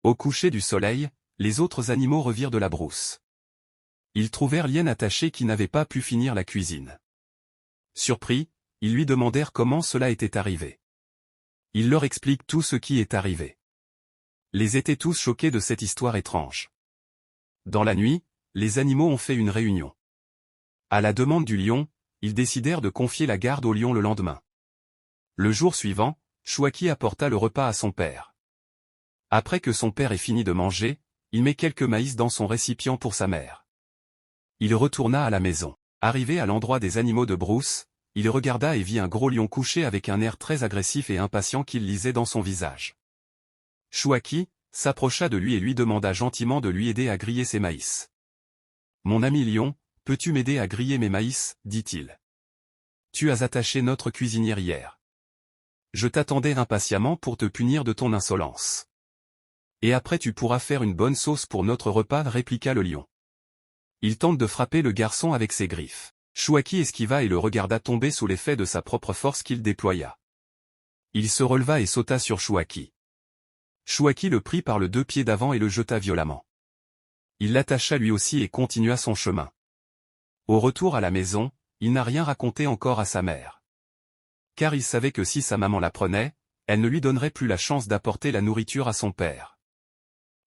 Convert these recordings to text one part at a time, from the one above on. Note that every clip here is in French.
Au coucher du soleil, les autres animaux revirent de la brousse. Ils trouvèrent l'hyène attachée qui n'avait pas pu finir la cuisine. Surpris, ils lui demandèrent comment cela était arrivé. Il leur explique tout ce qui est arrivé. Les étaient tous choqués de cette histoire étrange. Dans la nuit, les animaux ont fait une réunion. À la demande du lion, ils décidèrent de confier la garde au lion le lendemain. Le jour suivant, Chouaki apporta le repas à son père. Après que son père ait fini de manger, il mit quelques maïs dans son récipient pour sa mère. Il retourna à la maison. Arrivé à l'endroit des animaux de brousse, il regarda et vit un gros lion couché avec un air très agressif et impatient qu'il lisait dans son visage. Chouaki s'approcha de lui et lui demanda gentiment de lui aider à griller ses maïs. « Mon ami lion, peux-tu m'aider à griller mes maïs » dit-il. « Tu as attaché notre cuisinière hier. Je t'attendais impatiemment pour te punir de ton insolence. Et après tu pourras faire une bonne sauce pour notre repas » répliqua le lion. Il tente de frapper le garçon avec ses griffes. Chouaki esquiva et le regarda tomber sous l'effet de sa propre force qu'il déploya. Il se releva et sauta sur Chouaki. Chouaki le prit par le 2 pieds d'avant et le jeta violemment. Il l'attacha lui aussi et continua son chemin. Au retour à la maison, il n'a rien raconté encore à sa mère. Car il savait que si sa maman l'apprenait, elle ne lui donnerait plus la chance d'apporter la nourriture à son père.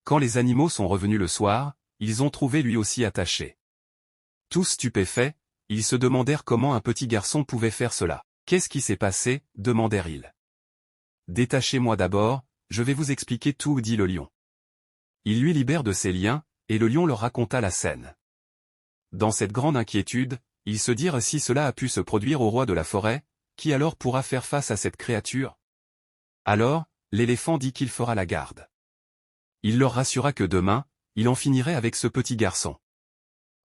Quand les animaux sont revenus le soir, ils ont trouvé lui aussi attaché. Tous stupéfaits, ils se demandèrent comment un petit garçon pouvait faire cela. « Qu'est-ce qui s'est passé » demandèrent-ils. « Détachez-moi d'abord, je vais vous expliquer tout » dit le lion. Ils lui libèrent de ses liens, et le lion leur raconta la scène. Dans cette grande inquiétude, ils se dirent si cela a pu se produire au roi de la forêt, qui alors pourra faire face à cette créature? Alors, l'éléphant dit qu'il fera la garde. Il leur rassura que demain, il en finirait avec ce petit garçon.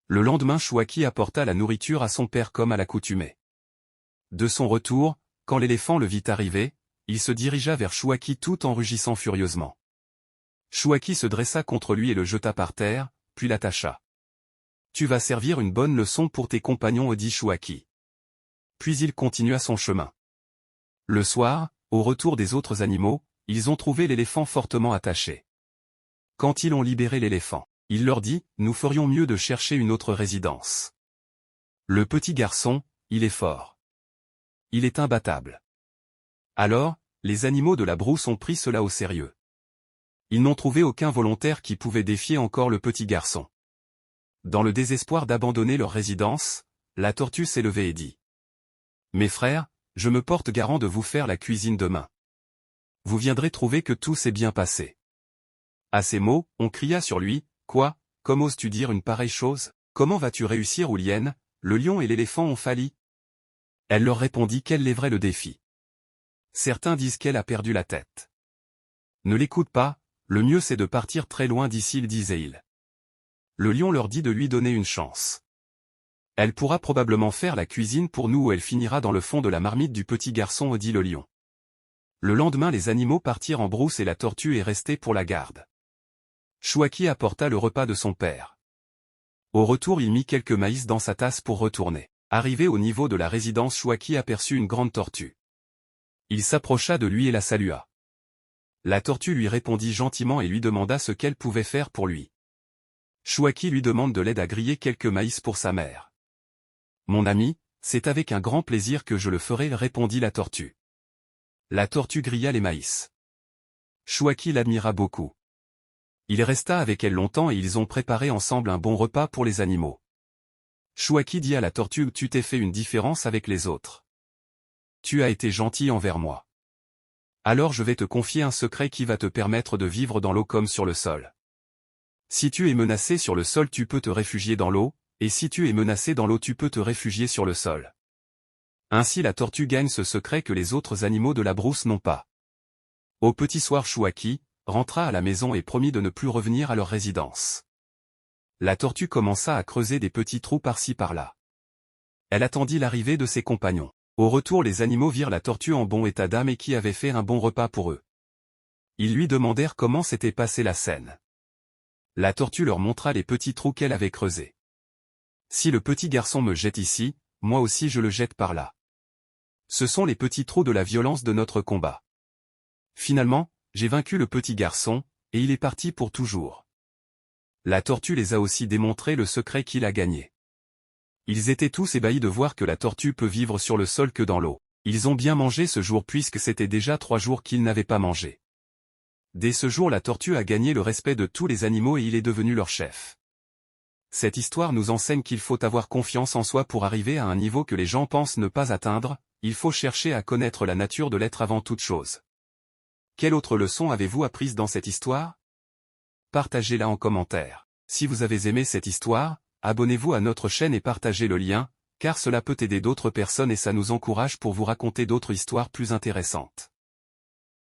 Le lendemain Chouaki apporta la nourriture à son père comme à l'accoutumée. De son retour, quand l'éléphant le vit arriver, il se dirigea vers Chouaki tout en rugissant furieusement. Chouaki se dressa contre lui et le jeta par terre, puis l'attacha. « Tu vas servir une bonne leçon pour tes compagnons » dit Chouaki. Puis il continua son chemin. Le soir, au retour des autres animaux, ils ont trouvé l'éléphant fortement attaché. Quand ils ont libéré l'éléphant, il leur dit « Nous ferions mieux de chercher une autre résidence. Le petit garçon, il est fort. Il est imbattable. » Alors, les animaux de la brousse ont pris cela au sérieux. Ils n'ont trouvé aucun volontaire qui pouvait défier encore le petit garçon. Dans le désespoir d'abandonner leur résidence, la tortue s'est levée et dit « Mes frères, je me porte garant de vous faire la cuisine demain. Vous viendrez trouver que tout s'est bien passé. » À ces mots, on cria sur lui « Quoi, comment oses-tu dire une pareille chose? Comment vas-tu réussir où l'hyène, le lion et l'éléphant ont failli ?» Elle leur répondit qu'elle lèverait le défi. Certains disent qu'elle a perdu la tête. Ne l'écoute pas, le mieux c'est de partir très loin d'ici, disait-il. Le lion leur dit de lui donner une chance. Elle pourra probablement faire la cuisine pour nous ou elle finira dans le fond de la marmite du petit garçon, dit le lion. Le lendemain les animaux partirent en brousse et la tortue est restée pour la garde. Chouaki apporta le repas de son père. Au retour il mit quelques maïs dans sa tasse pour retourner. Arrivé au niveau de la résidence Chouaki aperçut une grande tortue. Il s'approcha de lui et la salua. La tortue lui répondit gentiment et lui demanda ce qu'elle pouvait faire pour lui. Chouaki lui demande de l'aide à griller quelques maïs pour sa mère. « Mon ami, c'est avec un grand plaisir que je le ferai » répondit la tortue. La tortue grilla les maïs. Chouaki l'admira beaucoup. Il resta avec elle longtemps et ils ont préparé ensemble un bon repas pour les animaux. Chouaki dit à la tortue « Tu t'es fait une différence avec les autres. Tu as été gentil envers moi. Alors je vais te confier un secret qui va te permettre de vivre dans l'eau comme sur le sol. Si tu es menacé sur le sol tu peux te réfugier dans l'eau, et si tu es menacé dans l'eau tu peux te réfugier sur le sol. » Ainsi la tortue gagne ce secret que les autres animaux de la brousse n'ont pas. Au petit soir Chouaki rentra à la maison et promit de ne plus revenir à leur résidence. La tortue commença à creuser des petits trous par-ci par-là. Elle attendit l'arrivée de ses compagnons. Au retour les animaux virent la tortue en bon état d'âme et qui avait fait un bon repas pour eux. Ils lui demandèrent comment s'était passée la scène. La tortue leur montra les petits trous qu'elle avait creusés. « Si le petit garçon me jette ici, moi aussi je le jette par là. Ce sont les petits trous de la violence de notre combat. Finalement, j'ai vaincu le petit garçon, et il est parti pour toujours. La tortue les a aussi démontré le secret qu'il a gagné. Ils étaient tous ébahis de voir que la tortue peut vivre sur le sol que dans l'eau. Ils ont bien mangé ce jour puisque c'était déjà 3 jours qu'ils n'avaient pas mangé. Dès ce jour la tortue a gagné le respect de tous les animaux et il est devenu leur chef. Cette histoire nous enseigne qu'il faut avoir confiance en soi pour arriver à un niveau que les gens pensent ne pas atteindre, il faut chercher à connaître la nature de l'être avant toute chose. Quelle autre leçon avez-vous apprise dans cette histoire? Partagez-la en commentaire. Si vous avez aimé cette histoire, abonnez-vous à notre chaîne et partagez le lien, car cela peut aider d'autres personnes et ça nous encourage pour vous raconter d'autres histoires plus intéressantes.